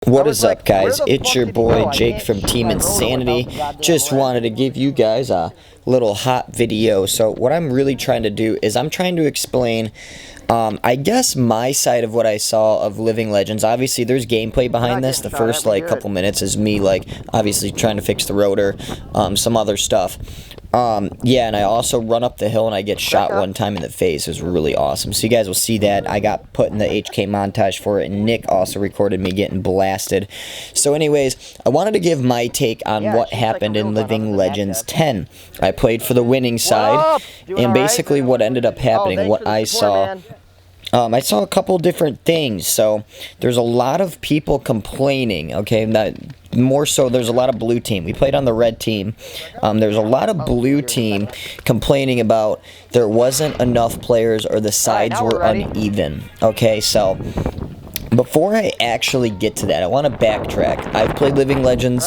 What is up, guys? It's your boy Jake from Team Insanity. Just wanted to give you guys a little hot video. So what I'm really trying to do is I'm trying to explain I guess my side of what I saw of Living Legends. Obviously there's gameplay behind this. The first couple minutes is me obviously trying to fix the rotor, some other stuff. Yeah, and I also run up the hill and I get shot one time in the face. It was really awesome. So you guys will see that. I got put in the HK montage for it, and Nick also recorded me getting blasted. So anyways, I wanted to give my take on what happened in Living Legends 10. I played for the winning side, and basically what ended up happening, what I saw... I saw a couple different things. So there's a lot of people complaining, okay, more so there's a lot of blue team. We played on the red team. There's a lot of blue team complaining about there wasn't enough players or the sides were uneven, okay. So before I actually get to that, I want to backtrack. I've played Living Legends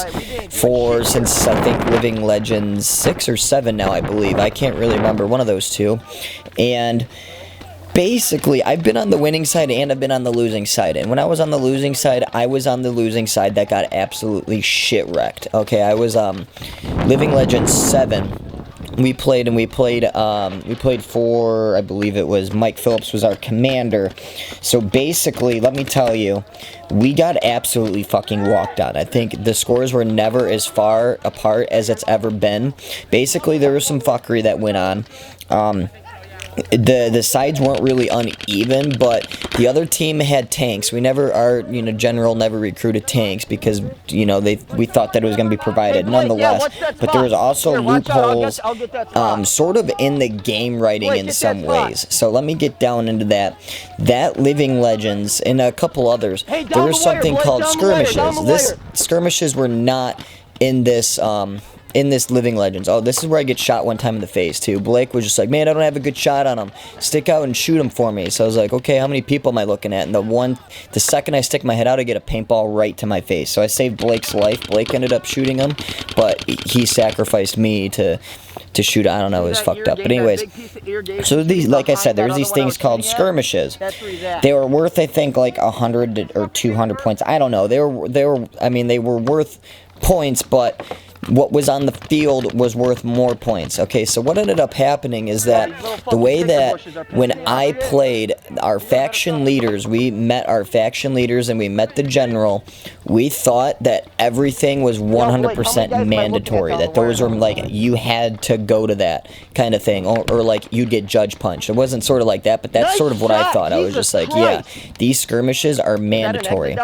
since I think Living Legends 6 or 7 now, I believe. I can't really remember, one of those two. And basically, I've been on the winning side and I've been on the losing side. And when I was on the losing side, I was on the losing side that got absolutely shit-wrecked. Okay, I was Living Legends 7. We played for, I believe it was Mike Phillips was our commander. So basically, let me tell you, we got absolutely fucking walked on. I think the scores were never as far apart as it's ever been. Basically, there was some fuckery that went on. The sides weren't really uneven, but the other team had tanks. We never, general never recruited tanks because, we thought that it was going to be provided nonetheless. But there was also loopholes, sort of in the game writing in some ways. So let me get down into that. That Living Legends and a couple others, there was something called skirmishes. Skirmishes were not in this, Living Legends. Oh, this is where I get shot one time in the face, too. Blake was just like, man, I don't have a good shot on him. Stick out and shoot him for me. So I was like, okay, how many people am I looking at? And the second I stick my head out, I get a paintball right to my face. So I saved Blake's life. Blake ended up shooting him, but he sacrificed me to shoot. I don't know, it was fucked up. But anyways, so these, like I said, there's these things called skirmishes. They were worth, I think, like 100 or 200 points. I don't know. They were worth points, but what was on the field was worth more points. Okay, so what ended up happening is that the way that when I played our faction leaders, we met our faction leaders and we met the general, we thought that everything was 100% mandatory, that those were like, you had to go to that kind of thing, or like you'd get judge punched. It wasn't sort of like that, but that's sort of what I thought. I was just like, yeah, these skirmishes are mandatory.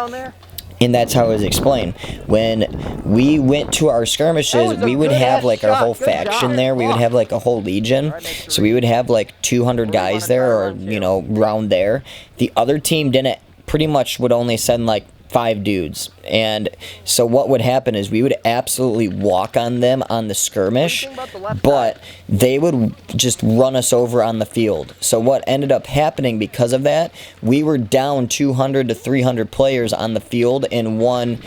And that's how it was explained. When we went to our skirmishes, we would have like our whole faction there. We would have like a whole legion. So we would have like 200 guys there, or, around there. The other team pretty much would only send like 5 dudes. And so what would happen is we would absolutely walk on them on the skirmish, but they would just run us over on the field. So what ended up happening because of that, we were down 200 to 300 players on the field in one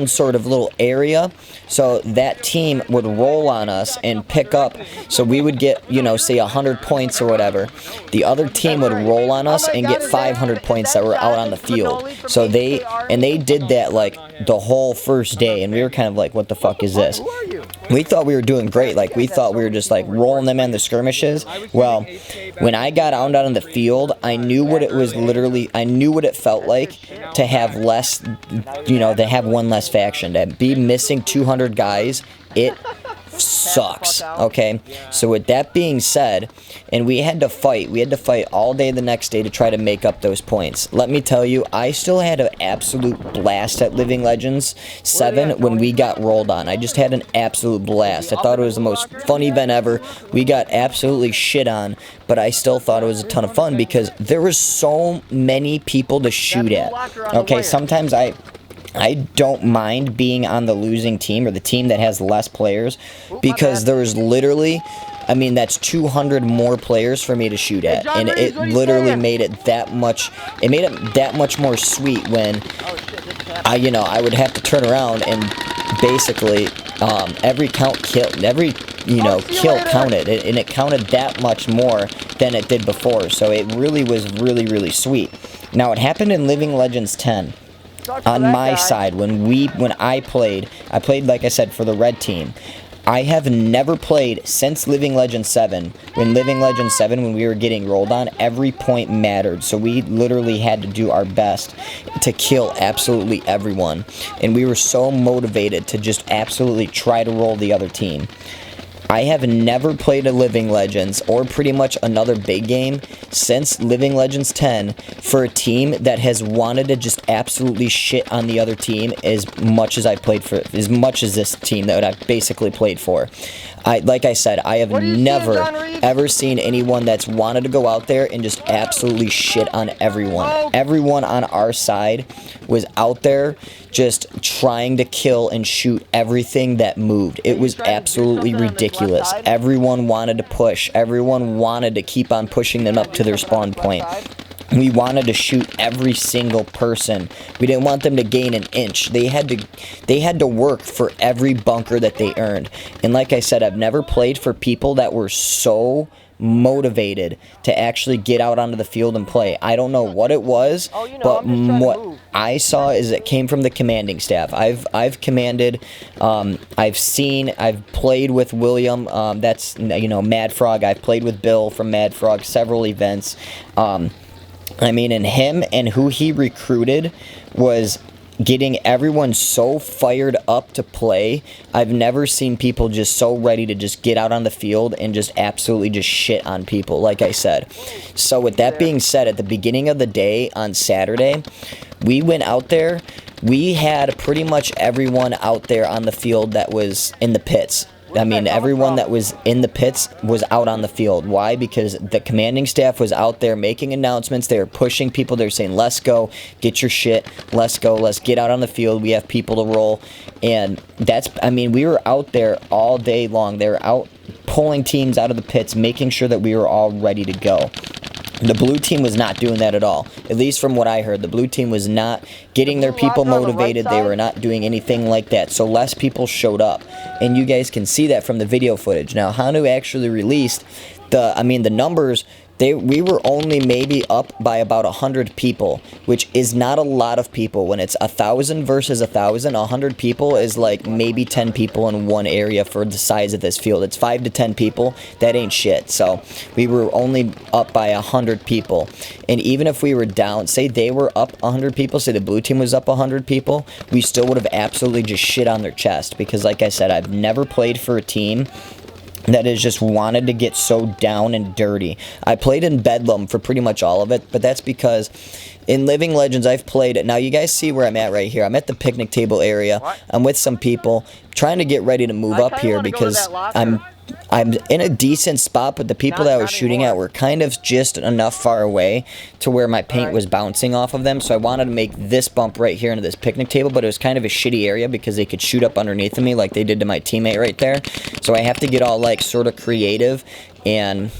sort of little area. So that team would roll on us and pick up. So we would get, say 100 points or whatever. The other team would roll on us and get 500 points that were out on the field. So they did that like the whole first day, and we were kind of like, what the fuck is this? We thought we were doing great. Like, we thought we were just like rolling them in the skirmishes. Well, when I got out on the field, I knew what it was I knew what it felt like to have less, to have one less faction. To be missing 200 guys, it sucks, okay? So with that being said, and we had to fight all day the next day to try to make up those points. Let me tell you, I still had an absolute blast at Living Legends 7 when we got rolled on. I just had an absolute blast. I thought it was the most fun event ever. We got absolutely shit on, but I still thought it was a ton of fun because there was so many people to shoot at. Okay, sometimes I don't mind being on the losing team or the team that has less players because there's literally, that's 200 more players for me to shoot at, and it literally made it that much, more sweet when I would have to turn around and basically every kill counted, and it counted that much more than it did before, so it really was really, really sweet. Now, it happened in Living Legends 10. on my side, when I played like I said for the red team. I have never played since Living Legend 7. When Living Legend 7, when we were getting rolled on, every point mattered. So we literally had to do our best to kill absolutely everyone. And we were so motivated to just absolutely try to roll the other team. I have never played a Living Legends or pretty much another big game since Living Legends 10 for a team that has wanted to just absolutely shit on the other team as much as this team that I've basically played for. Like I said, I have never ever seen anyone that's wanted to go out there and just absolutely shit on everyone. Everyone on our side was out there just trying to kill and shoot everything that moved. It was absolutely ridiculous. Everyone wanted to push. Everyone wanted to keep on pushing them up to their spawn point. We wanted to shoot every single person. We didn't want them to gain an inch. They had to work for every bunker that they earned. And like I said, I've never played for people that were so motivated to actually get out onto the field and play. I don't know what it was, but what I saw is it came from the commanding staff. I've commanded, I've played with William, that's, Mad Frog. I've played with Bill from Mad Frog, several events. I mean, and him and who he recruited was getting everyone so fired up to play. I've never seen people just so ready to just get out on the field and just absolutely just shit on people, like I said. So with that being said, at the beginning of the day on Saturday, we went out there. We had pretty much everyone out there on the field that was in the pits. I mean, everyone that was in the pits was out on the field. Why? Because the commanding staff was out there making announcements. They were pushing people. They were saying, let's go, get your shit, let's go, let's get out on the field. We have people to roll. And that's, I mean, we were out there all day long. They were out pulling teams out of the pits, making sure that we were all ready to go. The blue team was not doing that at all. At least from what I heard, the blue team was not getting their people motivated. They were not doing anything like that. So less people showed up. And you guys can see that from the video footage. Now, Hanu actually released the numbers. We were only maybe up by about 100 people, which is not a lot of people. When it's 1,000 versus 1,000, 100 people is like maybe 10 people in one area for the size of this field. It's 5 to 10 people. That ain't shit. So we were only up by 100 people. And even if we were down, say they were up 100 people, say the blue team was up 100 people, we still would have absolutely just shit on their chest. Because like I said, I've never played for a team that has just wanted to get so down and dirty. I played in Bedlam for pretty much all of it, but that's because in Living Legends I've played it. Now you guys see where I'm at right here. I'm at the picnic table area. I'm with some people trying to get ready to move up here because I'm in a decent spot, but the people that I was shooting at were kind of just enough far away to where my paint was bouncing off of them. So I wanted to make this bump right here into this picnic table, but it was kind of a shitty area because they could shoot up underneath of me like they did to my teammate right there. So I have to get all like sort of creative and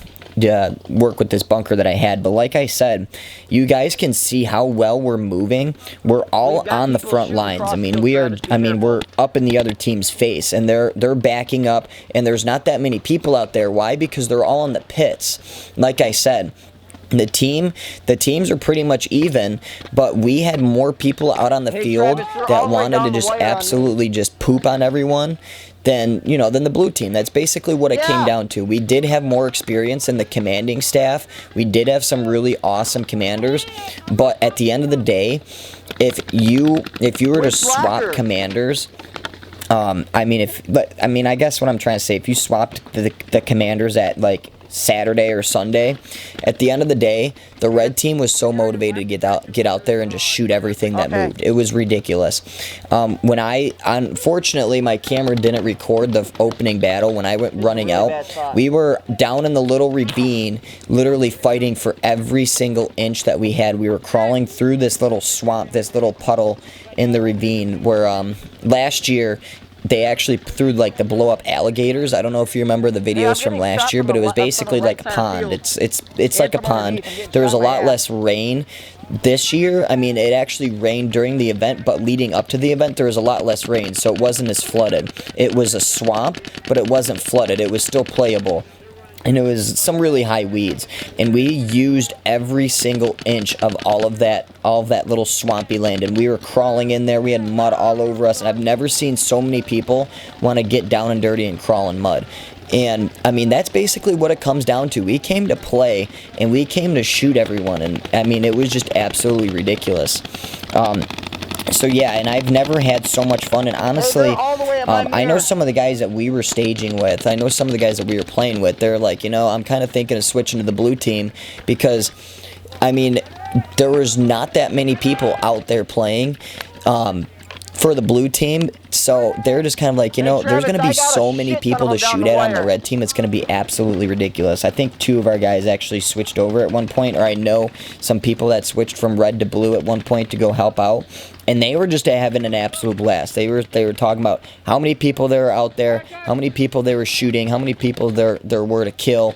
work with this bunker that I had. But like I said, you guys can see how well we're moving. We're all on the front lines. I mean, we're up in the other team's face, and they're backing up, and there's not that many people out there. Why? Because they're all in the pits. Like I said, the teams are pretty much even, but we had more people out on the field that wanted to just absolutely just poop on everyone than the blue team. That's basically what it came down to. We did have more experience in the commanding staff. We did have some really awesome commanders, but at the end of the day, if you were to swap commanders, I guess what I'm trying to say, if you swapped the commanders at like Saturday or Sunday, at the end of the day, the red team was so motivated to get out there and just shoot everything that moved. It was ridiculous. Unfortunately, my camera didn't record the opening battle when I went running out. We were down in the little ravine, literally fighting for every single inch that we had. We were crawling through this little swamp, this little puddle in the ravine where last year they actually threw like the blow up alligators. I don't know if you remember the videos from last year, but it was basically like a pond. It's like a pond. There was a lot less rain this year. I mean, it actually rained during the event, but leading up to the event there was a lot less rain, so it wasn't as flooded. It was a swamp, but it wasn't flooded. It was still playable. and it was some really high weeds, and we used every single inch of all of that little swampy land, and we were crawling in there. We had mud all over us, and I've never seen so many people want to get down and dirty and crawl in mud. And I mean, that's basically what it comes down to. We came to play, and we came to shoot everyone, and I mean, it was just absolutely ridiculous. So yeah, and I've never had so much fun, and honestly, I know some of the guys that we were staging with, I know some of the guys that we were playing with, they're like, you know, I'm kind of thinking of switching to the blue team, because, I mean, there was not that many people out there playing for the blue team, so they're just kind of like, you know, there's going to be so many people to shoot at on the red team, it's going to be absolutely ridiculous. I think 2 of our guys actually switched over at one point, or I know some people that switched from red to blue at one point to go help out, and they were just having an absolute blast. They were talking about how many people there were out there, how many people they were shooting, how many people there were to kill.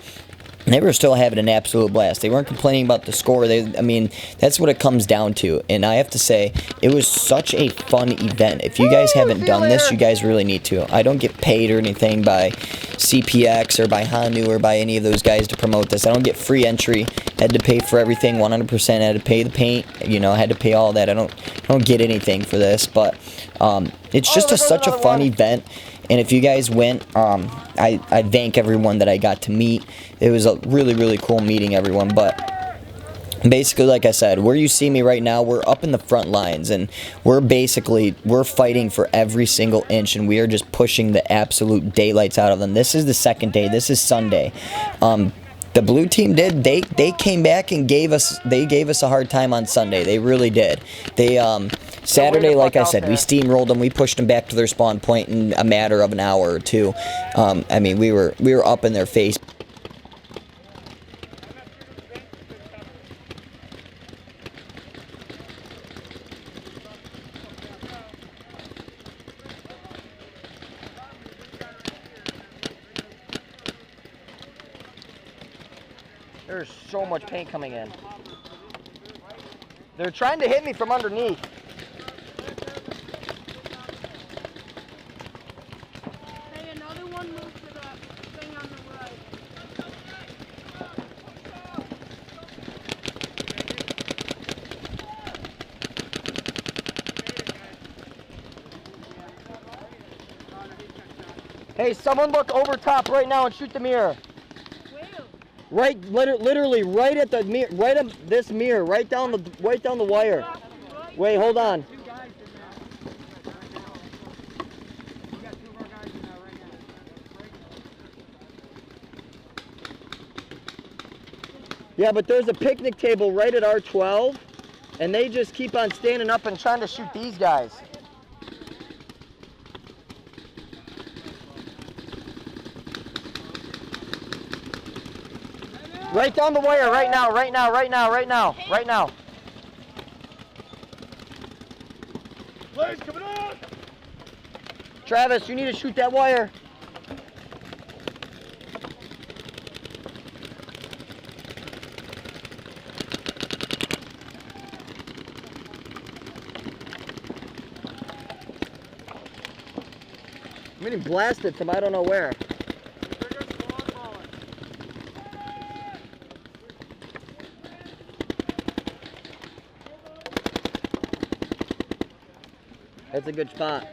And they were still having an absolute blast. They weren't complaining about the score. I mean, that's what it comes down to. And I have to say, it was such a fun event. If you guys haven't done this, you guys really need to. I don't get paid or anything by CPX or by Hanu or by any of those guys to promote this. I don't get free entry. Had to pay for everything 100%. I had to pay the paint. You know, I had to pay all that. I don't get anything for this. But it's just such a fun event. And if you guys went, I thank everyone that I got to meet. It was a really, really cool meeting everyone. But basically, like I said, where you see me right now, we're up in the front lines. And we're fighting for every single inch. And we are just pushing the absolute daylights out of them. This is the second day. This is Sunday. The blue team they came back and gave us a hard time on Sunday. They really did. Saturday, like I said, we steamrolled them. We pushed them back to their spawn point in a matter of an hour or two. I mean, we were up in their face. There's so much paint coming in. They're trying to hit me from underneath. Hey, another one moved to the thing on the right. Hey, someone look over top right now and shoot the mirror. Right, literally right at the mirror, right at this mirror, right down the wire. Wait, hold on. Yeah, but there's a picnic table right at R12, and they just keep on standing up and trying to shoot these guys. Right down the wire, right now, right now, right now, right now, right now. Blaze coming up! Travis, you need to shoot that wire. I'm getting blasted from I don't know where. That's a good spot.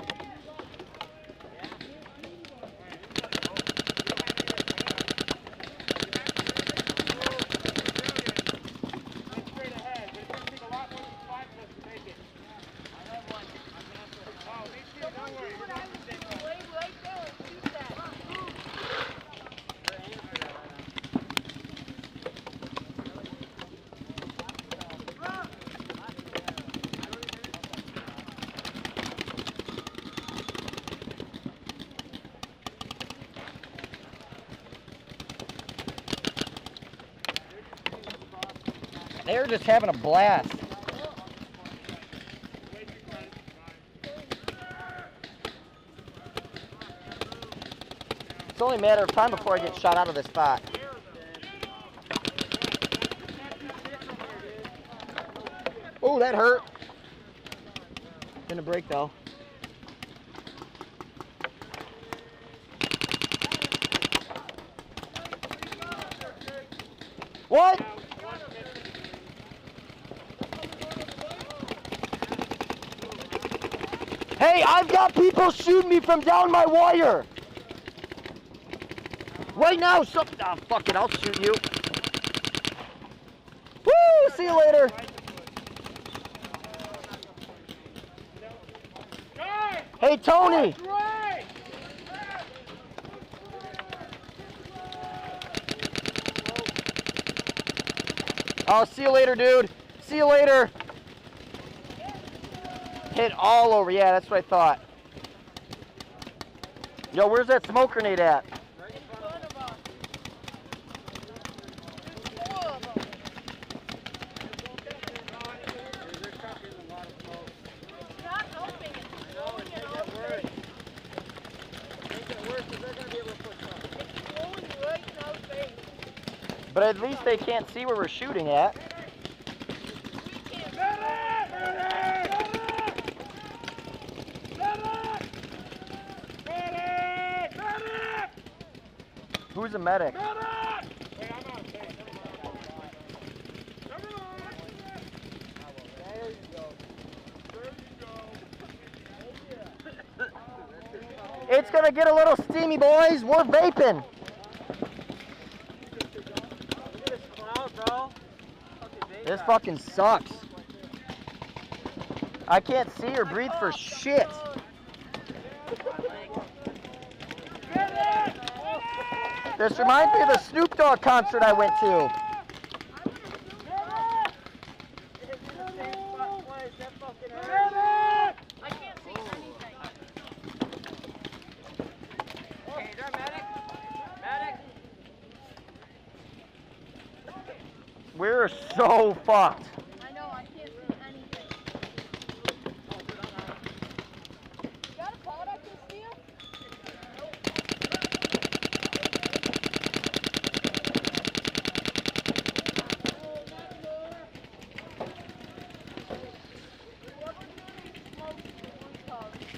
They're just having a blast. It's only a matter of time before I get shot out of this spot. Oh, that hurt. Gonna break though. What? Hey, I've got people shooting me from down my wire. Right now, oh, fuck it, I'll shoot you. Woo, see you later. Hey, Tony. Oh, see you later, dude. See you later. Hit all over. Yeah, that's what I thought. Yo, where's that smoke grenade at? Right in front of us. There's 4 of them. It's not helping. It's blowing it all straight. Make it worse because they're going to be able to push up. It's blowing right in our face. But at least they can't see where we're shooting at. We can't. Who's a medic? It's gonna get a little steamy, boys. We're vaping. Look at this cloud, bro. This fucking sucks. I can't see or breathe for shit. This reminds me of the Snoop Dogg concert I went to. I can't see anything. Hey, is there a medic? Medic? We're so fucked. I know, I can't see anything. You got a pod I can steal?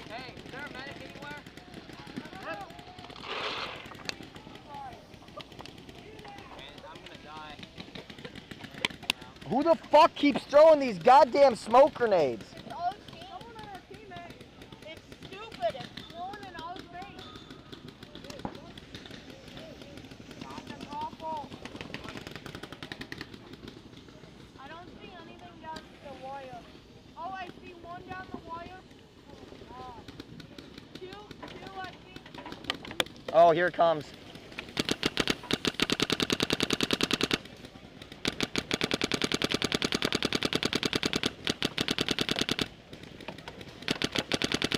Hey, is there a medic anywhere? Man, I'm gonna die. Who the fuck keeps throwing these goddamn smoke grenades? It's our team. Someone on our teammate. It's stupid. It's blowing in our face. That's awful. I don't see anything down the wire. Oh, I see one down the wire. Oh, two, I see. Oh, here it comes.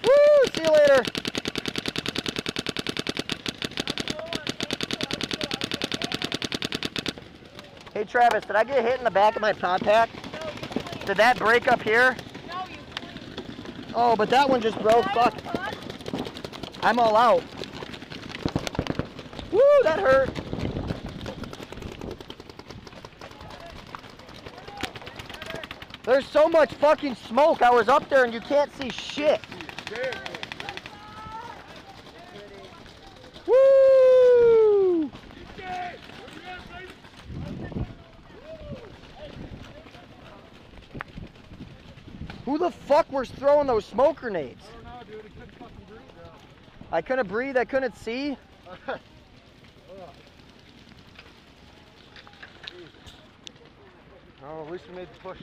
Woo! See you later. Hey Travis, did I get hit in the back of my pod pack? No, you clean. Did that break up here? No, you clean. Oh, but that one just broke. Fuck. I'm all out. Woo, that hurt. There's so much fucking smoke. I was up there and you can't see shit. Woo! Who the fuck was throwing those smoke grenades? I don't know, dude. I couldn't fucking breathe, bro. I couldn't breathe. I couldn't see. Oh, at least we made the push.